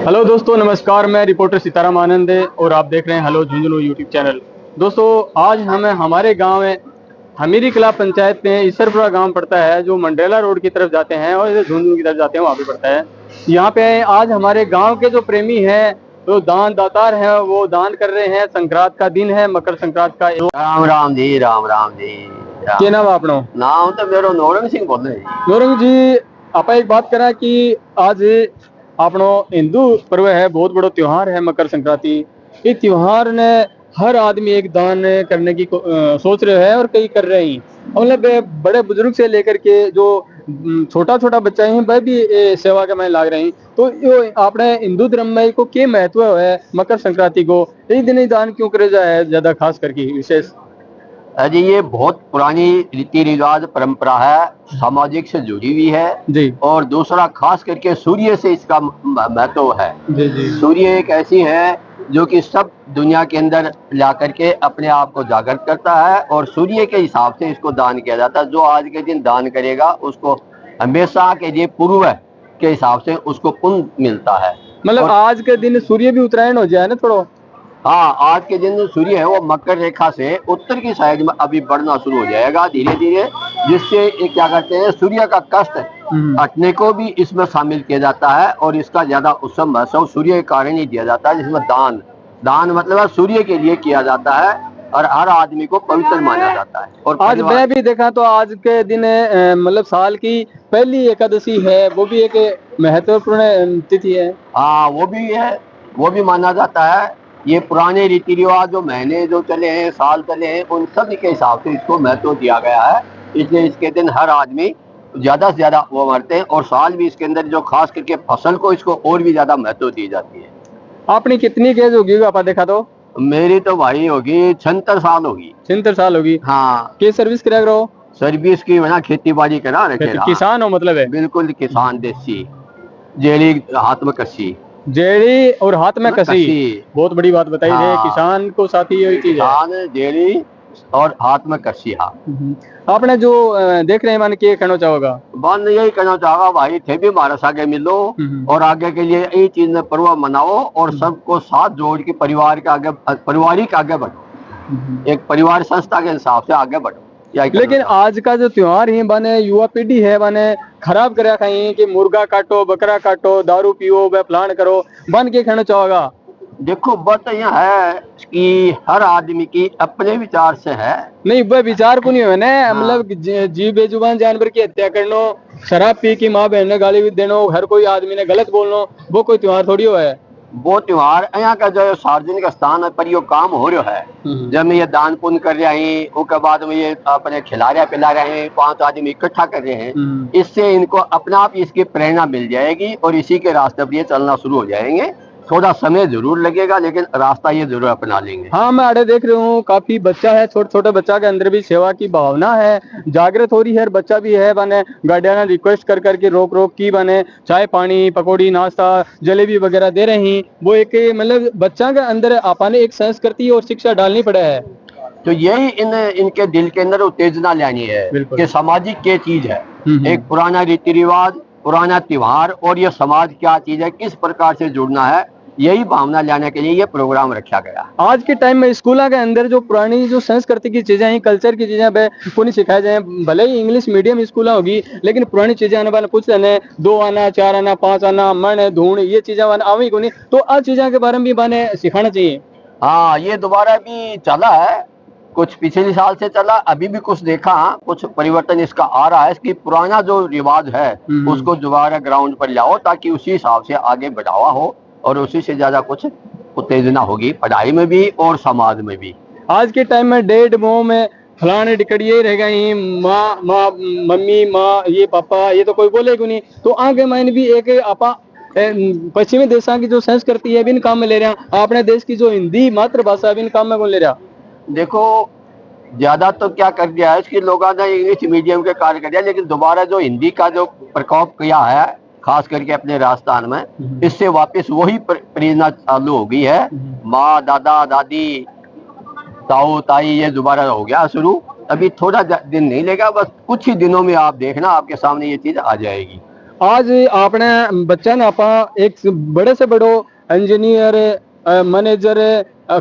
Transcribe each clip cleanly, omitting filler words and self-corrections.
Hello दोस्तों, नमस्कार। मैं रिपोर्टर सीताराम आनंद है और आप देख रहे हैं हेलो झुंझुनू यूट्यूब चैनल। दोस्तों, आज हमें हमारे गांव में हमीरी कला पंचायत में ईसरपुरा गांव पड़ता है, जो मंडेला रोड की तरफ जाते हैं और झुंझुनू की तरफ जाते हैं, वहाँ भी पड़ता है। यहाँ पे आज हमारे गांव के जो प्रेमी हैं, जो दान दातार हैं, वो दान कर रहे हैं। संक्रांत का दिन है, मकर संक्रांत का। राम राम जी, राम राम जी। क्या नाम आपनो? नाम तो मेरो नौरंग सिंह बोल रहे जी। नौरंग जी, आप एक बात करा कि आज आपनो हिंदू पर्व है, बहुत बड़ो त्योहार है मकर संक्रांति। ये त्योहार ने हर आदमी एक दान करने की सोच रहे है और कई कर रहे हैं। मतलब बड़े बुजुर्ग से लेकर के जो छोटा छोटा बच्चा है, वह भी सेवा के में लाग रहे हैं। तो यो आपने हिंदू धर्म में को क्या महत्व है मकर संक्रांति को? एक दिन ही दान क्यों करे जाए ज्यादा, खास करके विशेष? अजी, ये बहुत पुरानी रीति रिवाज परंपरा है, सामाजिक से जुड़ी हुई है जी और दूसरा खास करके सूर्य से इसका महत्व है। जी जी। सूर्य एक ऐसी है जो कि सब दुनिया के अंदर ला करके अपने आप को जागृत करता है और सूर्य के हिसाब से इसको दान किया जाता है। जो आज के दिन दान करेगा उसको हमेशा के लिए पूर्व के हिसाब से उसको पुण्य मिलता है। मतलब आज के दिन सूर्य भी उत्तरायण हो जाए ना थोड़ा। हाँ, आज के दिन जो सूर्य है वो मकर रेखा से उत्तर की साइड में अभी बढ़ना शुरू हो जाएगा धीरे धीरे, जिससे ये क्या करते हैं, सूर्य का कष्ट हटने को भी इसमें शामिल किया जाता है और इसका ज्यादा उत्सव महत्व सूर्य के कारण ही दिया जाता है, जिसमें दान दान मतलब सूर्य के लिए किया जाता है और हर आदमी को पवित्र माना जाता है। और आज मैं भी देखा तो आज के दिन मतलब साल की पहली एकादशी है, वो भी एक महत्वपूर्ण तिथि है। हाँ, वो भी है, वो भी माना जाता है। ये पुराने रीति रिवाज जो महीने जो चले हैं, साल चले हैं, उन सब के हिसाब से इसको महत्व दिया गया है। इसलिए इसके दिन हर आदमी ज्यादा से ज्यादा वो मरते हैं और साल भी इसके अंदर जो खास करके फसल को इसको और भी ज्यादा महत्व दी जाती है। आपने कितनी एज होगी आपा देखा तो? मेरी तो भाई होगी 76 साल होगी। 76 साल होगी। हाँ, क्या सर्विस करा करो? सर्विस की बना, खेती बाड़ी करा रखे। किसान हो मतलब है? बिल्कुल किसान, देसी जेड़ी हाथ में कसी। जेड़ी और हाथ में कसी। बहुत बड़ी बात बताई है। हाँ, किसान को साथी यही चीज है। किसान जेड़ी और हाथ में कसी। हाँ, आपने जो देख रहे हैं, मान के कहना चाहोगा? बंद यही कहना चाहोगा भाई, थे भी हमारे आगे मिलो और आगे के लिए यही चीज में पर्व मनाओ और सबको साथ जोड़ के परिवार के आगे, पारिवारिक आगे बढ़ो, एक परिवार संस्था के हिसाब से आगे बढ़ो। लेकिन आज का जो त्योहार है बने, युवा पीढ़ी है बने खराब कर रखा है कि मुर्गा काटो, बकरा काटो, दारू पियो, वे प्लान करो, बन के कहना चाहोगा? देखो, बात यह है कि हर आदमी की अपने विचार से है। नहीं, वह विचार को नहीं है ना। मतलब जीव बेजुबान जानवर की हत्या करनो, शराब पी की माँ बहन ने गाली देनो, हर कोई आदमी ने गलत बोलनो, वो कोई त्योहार थोड़ी हो है। वो त्योहार यहाँ का जो सार्वजनिक स्थान है पर यो काम हो रहा है, जब ये दान पुण्य कर रहे हैं, उसके बाद में ये अपने खिला रहे पिला रहे हैं, 5 आदमी इकट्ठा कर रहे हैं, इससे इनको अपने आप इसकी प्रेरणा मिल जाएगी और इसी के रास्ते पर ये चलना शुरू हो जाएंगे। थोड़ा समय जरूर लगेगा लेकिन रास्ता ये जरूर अपना लेंगे। हाँ, मैं आड़े देख रहा हूँ, काफी बच्चा है, छोटे छोटे बच्चा के अंदर भी सेवा की भावना है, जागृत हो रही है। बच्चा भी है बने, गार्डियन रिक्वेस्ट कर करके रोक रोक की बने चाय पानी पकौड़ी नाश्ता जलेबी वगैरह दे रही। वो एक मतलब बच्चा के अंदर आपने एक संस्कृति और शिक्षा डालनी पड़ा है। तो यही इनके दिल के अंदर उत्तेजना लानी है कि सामाजिक क्या चीज है, एक पुराना रीति रिवाज, पुराना त्योहार और ये समाज क्या चीज है, किस प्रकार से जुड़ना है, यही भावना लाने के लिए ये प्रोग्राम रखा गया। आज के टाइम में स्कूलों के अंदर जो पुरानी जो संस्कृति की चीजें हैं, कल्चर की चीजें को नहीं सिखाया जाए। भले ही इंग्लिश मीडियम स्कूल होगी, लेकिन पुरानी चीजें आने वाले कुछ आने, 2 आना 4 आना 5 आना मन धूण, ये चीजें आवी को नहीं। तो आज चीजों के बारे में भी बने सिखाना चाहिए। हाँ, ये दोबारा भी चला है, कुछ पिछले साल से चला, अभी भी कुछ देखा, कुछ परिवर्तन इसका आ रहा है। इसकी पुराना जो रिवाज है उसको दोबारा ग्राउंड पर लाओ ताकि उसी हिसाब से आगे बढ़ावा हो और उसी से ज्यादा कुछ उत्तेजना होगी पढ़ाई में भी और समाज में भी। आज के टाइम में डेढ़ मुंह में फलाने टिकड़िए रह गई, माँ माँ मम्मी माँ ये पापा, ये तो कोई बोलेगा नहीं। तो आगे मैंने भी एक आपा पश्चिमी देशों की जो संस्कृति है इन काम में ले रहे हैं, अपने देश की जो हिंदी मातृभाषा इन काम में कौन ले रहा? देखो, ज्यादा तो क्या कर दिया है इसकी लोगों ने, इंग्लिश मीडियम के कार्य कर दिया, लेकिन दोबारा जो हिंदी का जो प्रकोप किया है खास करके अपने राजस्थान में, इससे वापस वही प्रेरणा चालू हो गई है। माँ दादा दादी ताऊ ताई ये दोबारा हो गया शुरू। अभी थोड़ा दिन नहीं लेगा, बस कुछ ही दिनों में आप देखना आपके सामने ये चीज आ जाएगी। आज आपने बच्चा ना आपा एक बड़े से बड़ो इंजीनियर मैनेजर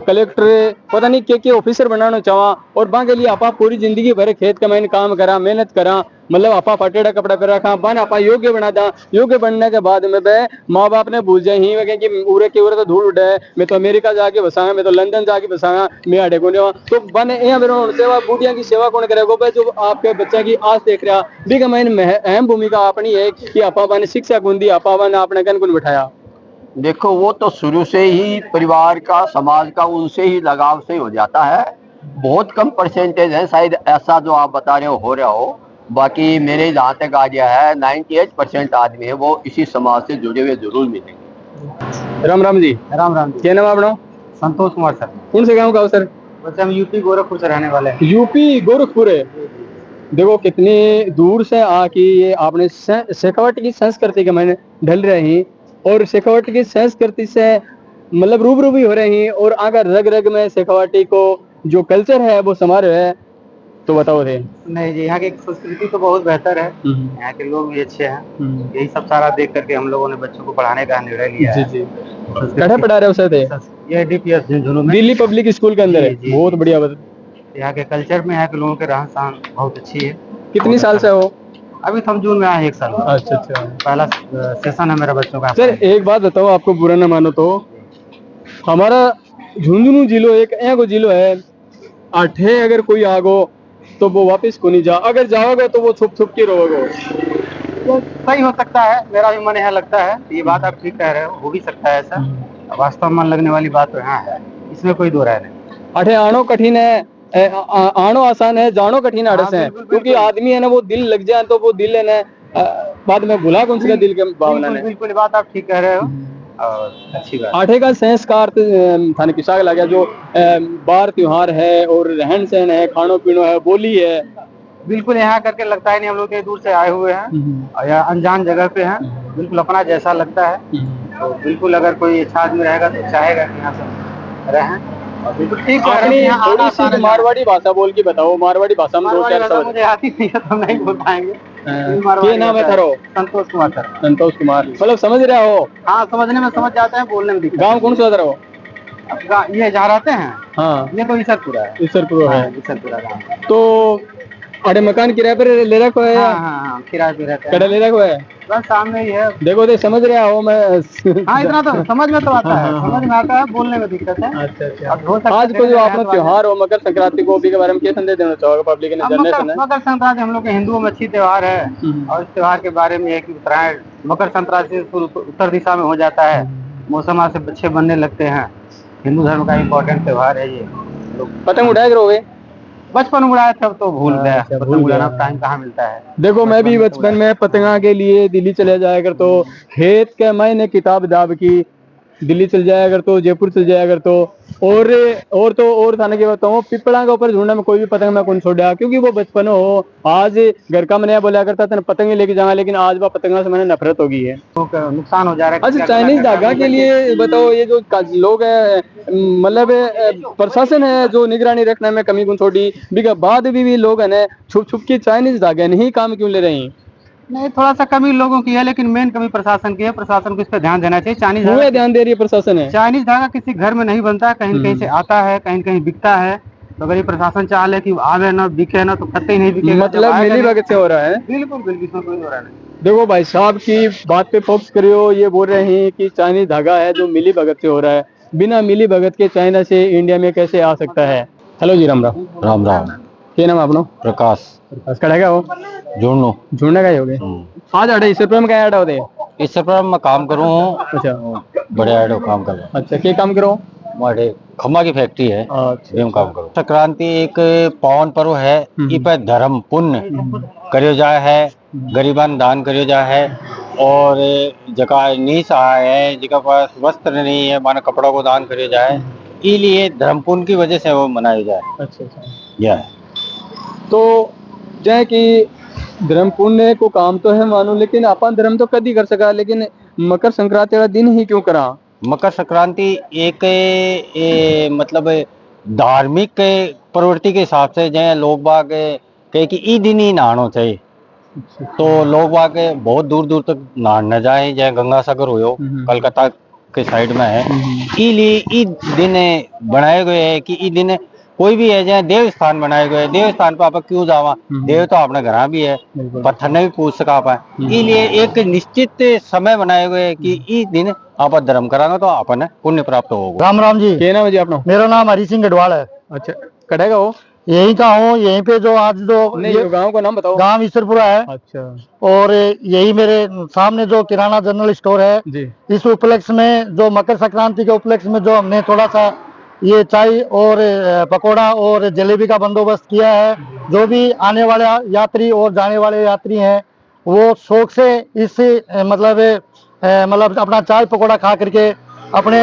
कलेक्टर पता नहीं के ऑफिसर बनाना चाहा और बा के लिए आपा पूरी जिंदगी भर खेत का मैंने काम करा मेहनत करा मतलब आपा फटेड़ा कपड़ा कर रखा बन आपा योग्य बना दा योग्य बनने के बाद में बे माँ बाप ने भूल जाए ही वे कि उरे के उरे तो धूल उड़े मैं तो अमेरिका जाके बसांगा मैं तो लंदन जाके बसांगा मैं अड़े को नहीं तो बन यहाँ मेरे सेवा बूढ़िया की सेवा कौन करेगा भाई जो आपके बच्चे की आस देख रहा भी का मैंने अहम भूमिका अपनी है कि आपा ने शिक्षा कौन दी आपा ने आपने कन कौन बिठाया। देखो वो तो शुरू से ही परिवार का समाज का उनसे ही लगाव से हो जाता है। बहुत कम परसेंटेज है शायद ऐसा जो आप बता रहे हो रहा हो, बाकी मेरे जहाँ तक आइडिया है 98% आदमी है वो इसी समाज से जुड़े हुए जरूर मिलेंगे। राम राम जी। राम राम जी। क्या नाम अपना? संतोष कुमार सर। कौन से गाँव का हो सर? वैसे हम यूपी गोरखपुर से रहने वाले हैं। यूपी गोरखपुर है। देखो कितनी दूर से आके ये आपने शेखावट की संस्कृति के मैंने ढल रहे हैं और शेखावट की संस्कृति से मतलब रूबरू भी हो रहे हैं और अगर रग रग में शेखावटी को जो कल्चर है वो समा रहे है तो बताओ थे। नहीं जी, यहाँ की संस्कृति तो बहुत बेहतर है, यहाँ के लोग भी अच्छे हैं। यही सब सारा देख करके हम लोगों ने बच्चों को पढ़ाने का निर्णय लिया है। जी कहाँ पढ़ा रहे हो सर थे? ये DPS झुंझुनू में दिल्ली पब्लिक स्कूल के अंदर है। बहुत बढ़िया बात। यहाँ के कल्चर में यहाँ के लोगों के रहन सहन बहुत अच्छी है। कितनी साल से हो? अभी तो हम जून में आए 1 साल। अच्छा अच्छा, पहला सेशन है मेरा बच्चों का। सर एक बात बताओ, आपको बुरा ना मानो तो हमारा झुंझुनू जिलो एक ऐगो जिलो है, आठे अगर कोई आगो तो वो वापस को नहीं जा, अगर जाओगे तो वो छुप छुप के रहोगे। तो सही हो सकता है, मेरा भी मन यहाँ लगता है। ये बात आप ठीक कह रहे हो भी सकता है ऐसा। वास्तव में मन लगने वाली बात तो यहाँ है, इसमें कोई दो राय नहीं। अठे आनो कठिन है, आनो आसान है, जानो कठिन अड़स है। क्योंकि आदमी है ना वो दिल लग जाए तो वो दिल है ना बाद में भुला कौन सा दिल के भावना ने। बिल्कुल बात आप ठीक कह रहे हो और अच्छी बात। आठे का संस्कार थाने किसा लग गया जो बार त्योहार है और रहन सहन है, खानो पीनो है, बोली है। बिल्कुल यहाँ करके लगता है नहीं हम लोग इतनी दूर से आए हुए हैं और यहाँ अनजान जगह पे हैं, बिल्कुल अपना जैसा लगता है। तो बिल्कुल अगर कोई अच्छा आदमी रहेगा तो चाहेगा कि यहाँ से रहें। बिल्कुल ठीक है। थोड़ी सी मारवाड़ी भाषा बोल के बताओ, मारवाड़ी भाषा में दो चार शब्द। मुझे आती नहीं है तो नहीं बोल पाएंगे। क्या नाम है थारो? संतोष कुमार सर। संतोष कुमार, मतलब समझ रहे हो? हाँ समझने में समझ जाते हैं, बोलने में दिक्कत। गाँव कौन सा हो? ये जहाँ रहते हैं हाँ ये तो ईसरपुरा है। ईसरपुरा है। ईसरपुरा गाँव। तो अरे मकान किराए पर ले रखो है? हाँ किराए पे रहते हैं। कड़ा ले रखो है? बस सामने ही है। देखो तो समझ रहा हो मैं। हाँ इतना तो समझ में तो आता है, समझ में आता है, बोलने में दिक्कत है। अच्छा अच्छा। आज को जो अपना त्योहार हो मकर संक्रांति को भी के बारे में क्या संदेश देना चाहोगे पब्लिक ने जनरेशन है? मकर संक्रांति हम लोग के हिंदुओं में अच्छी त्योहार है और इस त्योहार के बारे में एक उत्तरायण मकर संक्रांति उत्तर दिशा में हो जाता है, मौसम से अच्छे बनने लगते हैं। हिंदू धर्म का इम्पोर्टेंट त्योहार है ये। पतंग उड़ाए करोगे? बचपन उड़ाया तब तो भूल गया, पतंग उड़ाना टाइम कहाँ मिलता है। देखो मैं भी बचपन में पतंगा के लिए दिल्ली चले जाया कर, तो खेत के मैंने किताब दाब की दिल्ली चल जाया कर, तो जयपुर चल जाया कर, तो और थाने के बताऊँ पिपड़ा के ऊपर झूठने में कोई भी पतंग मैं कौन छोड़ा, क्योंकि वो बचपन हो। आज घर का मैंने बोला करता था पतंग लेके जाऊंगा, लेकिन आज वह पतंगा से मैंने नफरत हो गई है, नुकसान हो जा रहा है। अच्छा चाइनीज धागा के लिए बताओ, ये जो लोग है मतलब प्रशासन है जो निगरानी रखने में कमी कौन छोड़ी बिका बाद भी लोग है ना छुप छुप के चाइनीज धागे नहीं काम क्यों ले रहे हैं? नहीं थोड़ा सा कमी लोगों की है, लेकिन मेन कमी प्रशासन की है। प्रशासन को इस पर ध्यान देना चाहिए। चाइनीज धागा ध्यान दे रही है प्रशासन है। चाइनीज धागा किसी घर में नहीं बनता, कहीं कहीं से आता है, कहीं कहीं बिकता है। तो अगर ये प्रशासन चाह ले कि आवे ना बिके ना तो कतई नहीं बिके, मतलब मिली भगत से हो रहा है। बिल्कुल बिल्कुल इसमें कोई हो रहा नहीं। देखो भाई साहब की बात पे फोकस करियो, ये बोल रहे हैं कि चाइनीज धागा है जो मिली भगत से हो रहा है, बिना मिली भगत के चाइना से इंडिया में कैसे आ सकता है? हेलो जी, राम राम। राम राम। क्या नाम अपना? प्रकाश। प्रकाश कड़ा क्या हो? जुड़नो का ही हो गए आज अड़े इस रुपये में क्या ऐड होते? इस पर मैं काम करूँ। अच्छा बड़े ऐड काम कर रहा हूँ। अच्छा क्या काम करो? हमारे खम्मा की फैक्ट्री है। अच्छा काम करो। संक्रांति एक पावन पर्व है, ई पे धर्म पुण्य करियो जाए है, गरीबन दान करियो जाए है, और जगह नहीं सहाय है, जगह पास वस्त्र नहीं है माना कपड़ों को दान करियो जाए, इसलिए धर्म पुण्य की वजह से वो मनाया जाए। अच्छा अच्छा। यह तो जय कि धर्म पुण्य को काम तो है मानो, लेकिन अपन धर्म तो कदी कर सका, लेकिन मकर संक्रांति वाला दिन ही क्यों करा? मकर संक्रांति एक मतलब धार्मिक प्रवृत्ति के हिसाब से जय लोग बाग कहे कि ई दिन ही नहाना चाहिए, तो लोग वहाँ के बहुत दूर दूर तक नहाने जाए, जहाँ गंगा सागर हो कलकत्ता के साइड में है। ई लिए ई दिन बनाए गए है कि ई दिन कोई भी है जहाँ देव स्थान बनाए गए, देव स्थान पर आप क्यों जावा, देव तो अपने घर भी है, पत्थर ने भी पूछ सका पाए। इसलिए एक निश्चित समय बनाए गए कि ई दिन आप धर्म करांगे तो अपन पुण्य प्राप्त होगा। राम राम जी। क्या नाम है जी अपना? मेरा नाम हरी सिंह गढ़वाल है। अच्छा, कटेगा वो? यही का हूँ, यहीं पे जो आज जो नहीं, गांव का नाम बताओ। गांव ईश्वरपुरा है। अच्छा। और यही मेरे सामने जो किराना जनरल स्टोर है जी। इस उपलक्ष्य में जो मकर संक्रांति के उपलक्ष्य में जो हमने थोड़ा सा ये चाय और पकोड़ा और जलेबी का बंदोबस्त किया है। जो भी आने वाले यात्री और जाने वाले यात्री हैं वो शौक से इस मतलब अपना चाय पकोड़ा खा करके अपने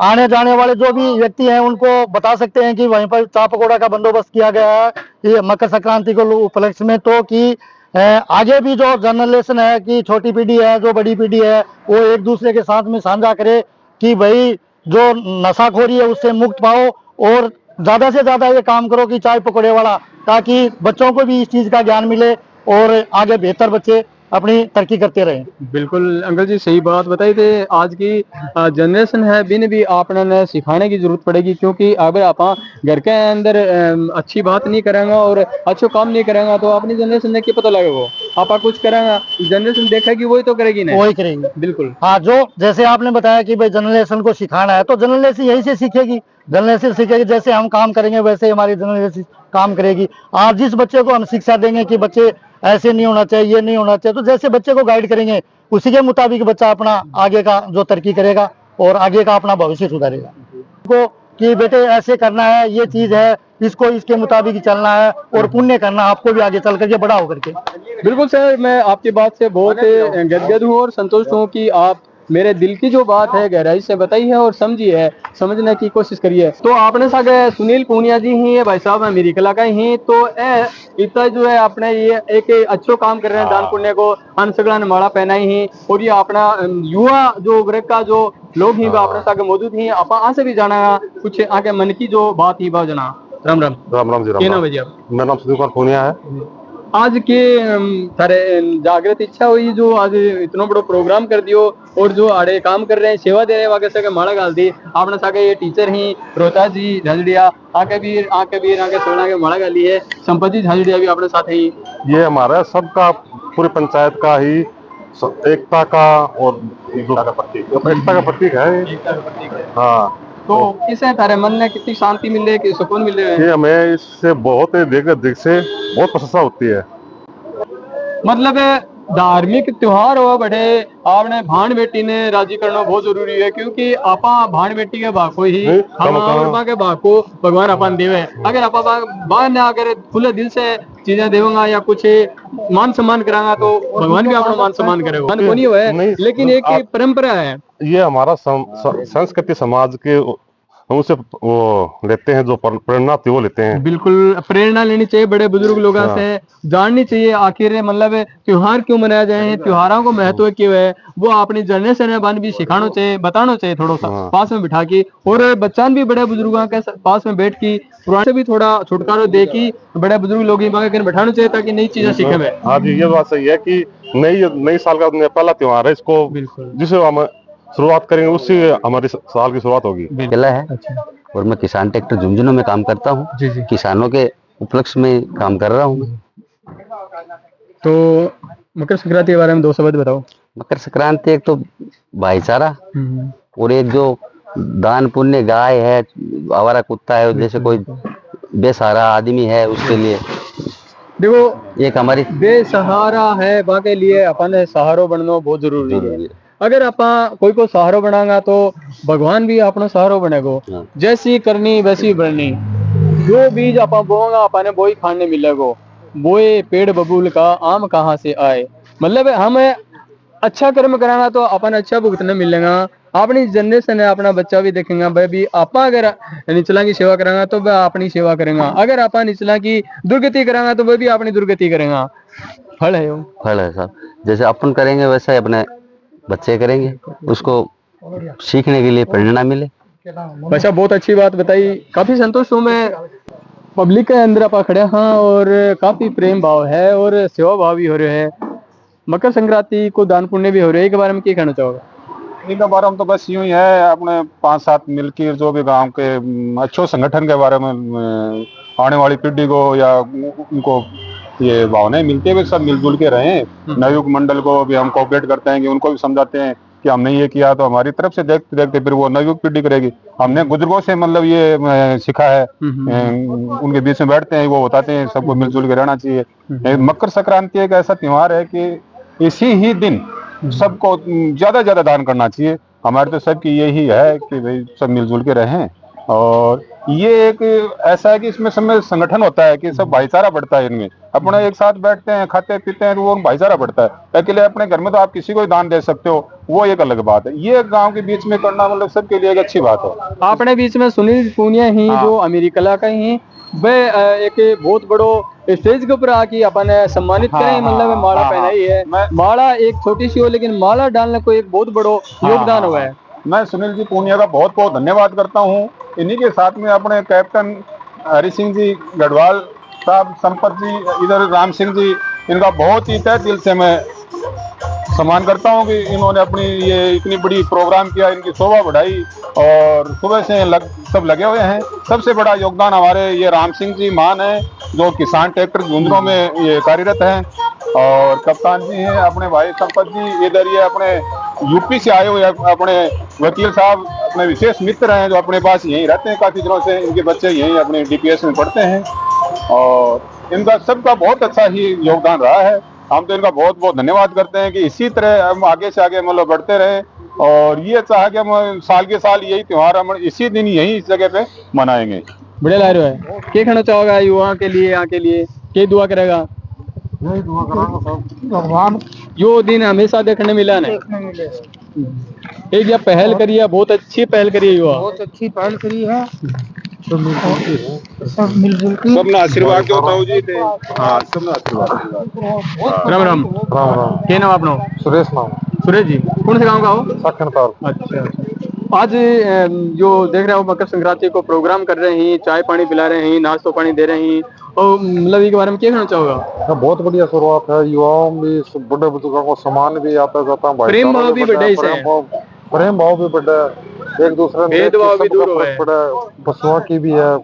आने जाने वाले जो भी व्यक्ति हैं उनको बता सकते हैं कि वहीं पर चाय पकोड़ा का बंदोबस्त किया गया है ये मकर संक्रांति को उपलक्ष्य में। तो कि आगे भी जो जनरेशन है कि छोटी पीढ़ी है जो बड़ी पीढ़ी है वो एक दूसरे के साथ में साझा करे कि भाई जो नशाखोरी है उससे मुक्त पाओ और ज्यादा से ज्यादा ये काम करो कि चाय पकौड़े वाला, ताकि बच्चों को भी इस चीज का ज्ञान मिले और आगे बेहतर बच्चे अपनी तरक्की करते रहें। बिल्कुल अंकल जी, सही बात बताई थे। आज की जनरेशन है बिन भी आपने सिखाने की जरूरत पड़ेगी, क्योंकि अगर आप घर के अंदर अच्छी बात नहीं करेंगे और अच्छो काम नहीं करेंगे तो अपनी जनरेशन ने क्या पता लगेगा। आप कुछ करेंगे जनरेशन देखेगी वही तो करेगी ना, वही करेगी। बिल्कुल। हाँ, जो जैसे आपने बताया कि भाई जनरेशन को सिखाना है तो जनरेशन यही से सीखेगी, जनरेशन सीखेगी। जैसे हम काम करेंगे वैसे हमारी जनरेशन काम करेगी। आज जिस बच्चे को हम शिक्षा देंगे कि बच्चे ऐसे नहीं होना चाहिए, ये नहीं होना चाहिए, तो जैसे बच्चे को गाइड करेंगे उसी के मुताबिक बच्चा अपना आगे का जो तरक्की करेगा और आगे का अपना भविष्य सुधारेगा। को कि बेटे ऐसे करना है, ये चीज है, इसको इसके मुताबिक चलना है और पुण्य करना आपको भी आगे चल करके बड़ा होकर के। बिल्कुल सर, मैं आपकी बात से बहुत गदगद हूँ और संतुष्ट हूँ कि आप मेरे दिल की जो बात है गहराई से बताई है और समझी है, समझने की कोशिश करी है। तो आपने सागे सुनील पूनिया जी ही है, भाई साहब मेरी कला का ही, तो इतना जो है आपने ये एक अच्छो काम कर रहे हैं दान पुण्य को, अनसगड़ा ने माला पहनाई ही और ये अपना युवा जो वर्ग का जो लोग ही अपने सागे मौजूद ही, आप आ से भी जाना कुछ आगे मन की जो बात ही बात जना। राम राम। राम राम जी। क्या नाम है जी आप? मेरा नाम सुनील कुमार पूनिया है। आज के थारे जागृत इच्छा हुई जो आज इतना बड़ो प्रोग्राम कर दियो और जो आड़े काम कर रहे हैं सेवा दे रहे हैं वाके सके माड़ा गाल दी आपने साके ये टीचर ही रोहता जी झाजड़िया आके सोना के माड़ा गाली है, संपत जी झाजड़िया भी अपने साथ ही। ये हमारा सबका पूरी पंचायत का ही एकता का और एकता का प्रतीक है। हाँ, तो इससे तारे मन में कितनी शांति मिल रही है, सुकून मिल रहा है? ये हमें इससे बहुत दिख से बहुत प्रशंसा होती है। मतलब धार्मिक त्योहार हो बड़े आपने भाण बेटी ने राजी करना बहुत जरूरी है, क्योंकि आपा भाण बेटी के भाको ही हम के भाको भगवान अपन देवे। अगर आप बाहर अगर खुले दिल से चीजें देवंगा या कुछ मान सम्मान करांगा तो भगवान भी अपना मान सम्मान करेगा। मन को नहीं हुआ है, लेकिन एक परंपरा है। ये हमारा संस्कृति समाज के हम उसे वो लेते हैं, जो प्रेरणा थी वो लेते हैं। बिल्कुल प्रेरणा लेनी चाहिए बड़े बुजुर्ग लोगों से, जाननी चाहिए आखिर मतलब त्योहार क्यों मनाया जाए, त्योहारों को महत्व क्यों है, वो अपनी जनरेशन बन भी सिखाना चाहिए, बताना चाहिए थोड़ा सा पास में बिठा के, और बच्चा भी बड़े बुजुर्गों के पास में बैठ की पुराने से भी थोड़ा छुटकारा दे की बड़े बुजुर्ग लोग बैठाना चाहिए ताकि नई चीजें सीखे में। हाँ जी, ये बात सही है कि नई साल का पहला त्योहार है, इसको जिसे हम शुरुआत करेंगे उससे हमारी साल की शुरुआत होगी। किला है। अच्छा। और मैं किसान ट्रैक्टर झुंझुनू में काम करता हूँ, किसानों के उपलक्ष्य में काम कर रहा हूँ। तो मकर संक्रांति के बारे में दो शब्द बताओ। मकर संक्रांति एक तो भाईचारा और एक जो दान पुण्य, गाय है, आवारा कुत्ता है, जैसे कोई बेसहारा आदमी है उसके लिए देखो एक हमारी बेसहारा है बाके लिए अपन सहारो बनना बहुत जरूरी है। अगर आप कोई को सहारो बनाएगा तो भगवान भी अपना सहारो बनेगा। जैसी करनी वैसी बननी, जो बीज आप बोएगा अपने वो ही खाने मिलेगा। बोए पेड़ बबूल का आम कहाँ से आए, मतलब हमें अच्छा कर्म कराना तो अपन अच्छा भुगतना मिलेगा। अपनी जनरेशन है, अपना बच्चा भी देखेगा भाई भी आप अगर निचला की सेवा करेंगे तो वह अपनी सेवा करेगा, अगर आप निचला की दुर्गति करेंगे तो वह भी अपनी दुर्गति करेगा। फल है वो, फल है साहब। जैसे अपन करेंगे वैसे ही अपने बच्चे करेंगे, उसको सीखने के लिए प्रेरणा मिले। अच्छा, बहुत अच्छी बात बताई, काफी संतुष्ट हूँ मैं। पब्लिक के अंदर आप खड़े हाँ और काफी प्रेम भाव है और सेवा भाव भी हो रहे है। मकर संक्रांति को दान पुण्य भी हो रहे है, के बारे में क्या कहना चाहोगे? इनके बारे में तो बस यूं ही है, अपने 5-7 मिलकर जो भी गांव के अच्छे संगठन के बारे में आने वाली पीढ़ी को या उनको ये भावनाएं मिलती है, सब मिलजुल के रहें। नवयुग मंडल को भी हम कोऑपरेट करते हैं कि उनको भी समझाते हैं कि हमने ये किया तो हमारी तरफ से देखते देखते फिर वो नवयुग पीढ़ी करेगी। हमने बुजुर्गों से मतलब ये सीखा है, उनके बीच में बैठते हैं, वो बताते हैं सबको मिलजुल के रहना चाहिए। मकर संक्रांति एक ऐसा त्योहार है कि इसी ही दिन सबको ज्यादा दान करना चाहिए। हमारे तो सबकी यही है कि भाई सब मिलजुल के रहें। और ये एक ऐसा है कि इसमें सब में संगठन होता है कि सब भाईचारा बढ़ता है। इनमें अपने एक साथ बैठते हैं, खाते पीते हैं, तो वो भाईचारा बढ़ता है। अकेले अपने घर में तो आप किसी को ही दान दे सकते हो, वो एक अलग बात है। ये गांव के बीच में करना मतलब सबके लिए एक अच्छी बात है। अपने बीच में सुनील पूनिया ही हाँ। जो अमेरिका का ही वे एक बहुत बड़ो स्टेज के ऊपर आके अपन सम्मानित हाँ, करें, मतलब हाँ, माला हाँ, पहनाई है। मैं- माला एक छोटी सी हो लेकिन माला डालने को एक बहुत बड़ो योगदान हुआ है। मैं सुनील जी पूनिया का बहुत बहुत धन्यवाद करता हूँ। इन्हीं के साथ में अपने कैप्टन हरि सिंह जी गढ़वाल साहब, संपत जी, इधर राम सिंह जी, इनका बहुत ही तहे दिल से मैं सम्मान करता हूँ कि इन्होंने अपनी ये इतनी बड़ी प्रोग्राम किया, इनकी शोभा बढ़ाई और सुबह से सब लगे हुए हैं। सबसे बड़ा योगदान हमारे ये राम सिंह जी मान है जो किसान ट्रैक्टर झुंझुनों में ये कार्यरत हैं। और कप्तान जी हैं अपने भाई संपत जी, इधर ये अपने यूपी से आए हुए अपने वकील साहब, अपने विशेष मित्र हैं जो अपने पास यहीं रहते हैं काफी दिनों से। इनके बच्चे यहीं अपने डीपीएस में पढ़ते हैं और इनका सबका बहुत अच्छा ही योगदान रहा है। हम तो इनका बहुत बहुत धन्यवाद करते हैं कि इसी तरह हम आगे से आगे मतलब बढ़ते रहें। और ये चाह कि हम साल के साल यही त्योहार हम इसी दिन यही इस जगह पे मनाएंगे। बढ़िया लग रहा है। क्या कहना चाहोगा युवा के लिए, यहाँ के लिए क्या दुआ करेगा? यही दुआ करांगा सब भगवान यो दिन हमेशा देखने मिला ना, देखने मिले। एक ये पहल करी है, बहुत अच्छी पहल करी है युवा। बहुत अच्छी पहल करी है, सब मिलजुल के सबने आशीर्वाद क्यों ताऊ जी थे। हाँ, सबने आशीर्वाद। राम राम। राम राम। क्या नाम अपना? सुरेश नाम। सुरेश जी, कौन से गांव का हो? सखनताल। अच्छा। आज जो देख रहे हो मकर संक्रांति को प्रोग्राम कर रहे हैं, चाय पानी पिला रहे हैं, नाश्तो पानी दे रहे हैं, और मतलब इसके बारे में क्या कहना चाहोगा? बहुत बढ़िया शुरुआत है। युवाओं में बड़े बुजुर्गों को सम्मान भी आता जाता है, प्रेम भाव भी बढ़ा है इससे। प्रेम भाव भी बढ़ा है, एक दूसरे में भेदभाव भी दूर हुआ है। पशुओं की भी है,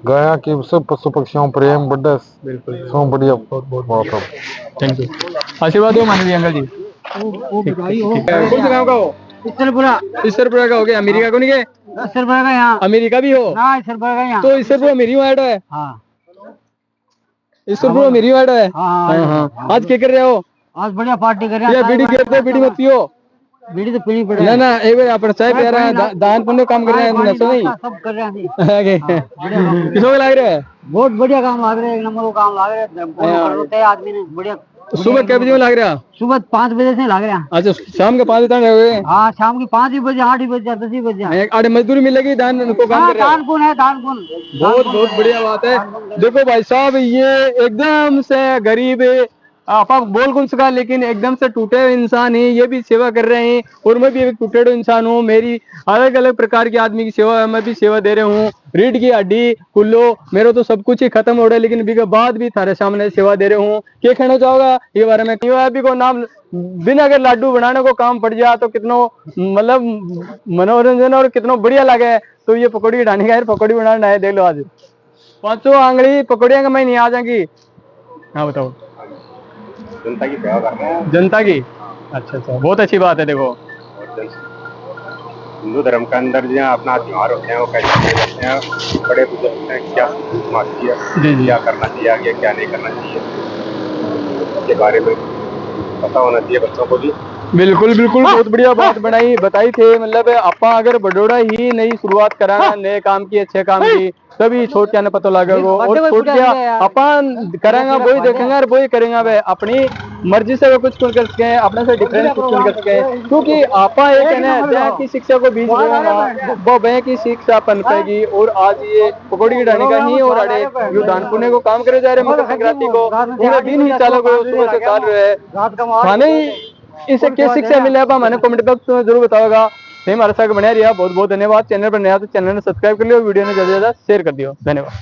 गायों की, सब पशु पक्षियों प्रेम बढ़ा। बिल्कुल, सब बढ़िया, बहुत थैंक यू। आशीर्वाद दो माननीय अंकल जी। कौन से गाँव का हो? इसरपुरा का हो गया। अमेरिका को नहीं गए? इसरपुरा का यहाँ अमेरिका भी हो? हाँ, इसरपुरा का यहाँ तो इसरपुरा मेरी ऐड है। हाँ इसरपुरा मेरी ऐड है। हाँ, हाँ। आज क्या कर रहे हो? आज बढ़िया पार्टी कर रहे या बीड़ी कहते हैं, बीड़ी मत पियो। बीड़ी तो पीनी पड़ेगी ना ना, एक बार अपन चाय पी रहा है, दान पुण्य काम कर रहे हैं, नशो नहीं। सब कर रहे हैं। किसको लग रहा है? बहुत बढ़िया काम लाग रहा है, एक नंबर को काम लाग रहा है आदमी ने बढ़िया। सुबह कितने बजे में लग रहा? सुबह 5 बजे से लाग रहा है। अच्छा, शाम के 5 बजे तक रहोगे? हाँ, शाम की 5 बजे, 8 बजे, 10 बजे। आड़े मजदूरी मिलेगी, दान को काम कर रहे हैं। दान पुण्य है, दान पुण्य। बहुत बहुत बढ़िया बात है। देखो भाई साहब, ये एकदम से गरीब आप बोल कौन सका, लेकिन एकदम से टूटे हुए इंसान है, ये भी सेवा कर रहे हैं। और मैं भी एक टूटे हुए इंसान हूँ, मेरी अलग अलग प्रकार के आदमी की सेवा, मैं भी सेवा दे रहा हूँ। रीढ़ की हड्डी, कुल्लो, मेरा तो सब कुछ ही खत्म हो रहा है, लेकिन अभी के बाद भी थारे सामने सेवा दे रहा हूँ। क्या कहना चाहोगा ये बारे में? अभी को नाम बिना अगर लाडू बनाने को काम पड़ जाए तो कितनो मतलब मनोरंजन और कितनो बढ़िया लगे। तो ये पकौड़ी डालने का है, पकौड़ी बनाना है, देख लो आज 5 आंगली पकौड़ियाँ का मैं नहीं आ जाएंगी। हाँ बताओ। जनता की सेवा कर रहे हैं। जनता की? अच्छा, बहुत अच्छी बात है। देखो हिंदू धर्म के अंदर जो अपना त्योहार होते हैं वो कैसे करते हैं, बड़े बुजुर्ग हैं क्या क्या करना चाहिए, आगे क्या नहीं करना चाहिए, इसके बारे में पता होना चाहिए बच्चों को भी। बिल्कुल बिल्कुल, बहुत बढ़िया बात बताई थे। मतलब आपा अगर बड़ोड़ा ही नई शुरुआत कराना, नए काम की, अच्छे काम की, तभी छोट क्या पता लगेगा। और छोट क्या अपन करेंगे वही देखेंगे और वही करेंगे। वे अपनी मर्जी से कुछ कर सके, अपने से डिफरेंट कुछ कर सके, क्योंकि आपा एक है ना जहाँ की शिक्षा को बीच वो वह की शिक्षा पन पाएगी। और आज ये पकौड़ी की डालने का ही और अड़े यो दान पुण्य को काम करे जा रहे मकर संक्रांति को, पूरा दिन ही चालू हो, सुबह से चालू है खाने ही। इसे क्या शिक्षा मिले आप मैंने कमेंट बॉक्स में जरूर बताओगा। हमारे साथ बना रहा। बहुत बहुत धन्यवाद। चैनल पर नया तो चैनल ने सब्सक्राइब कर लियो, वीडियो ने ज्यादा से ज्यादा शेयर कर दियो। धन्यवाद।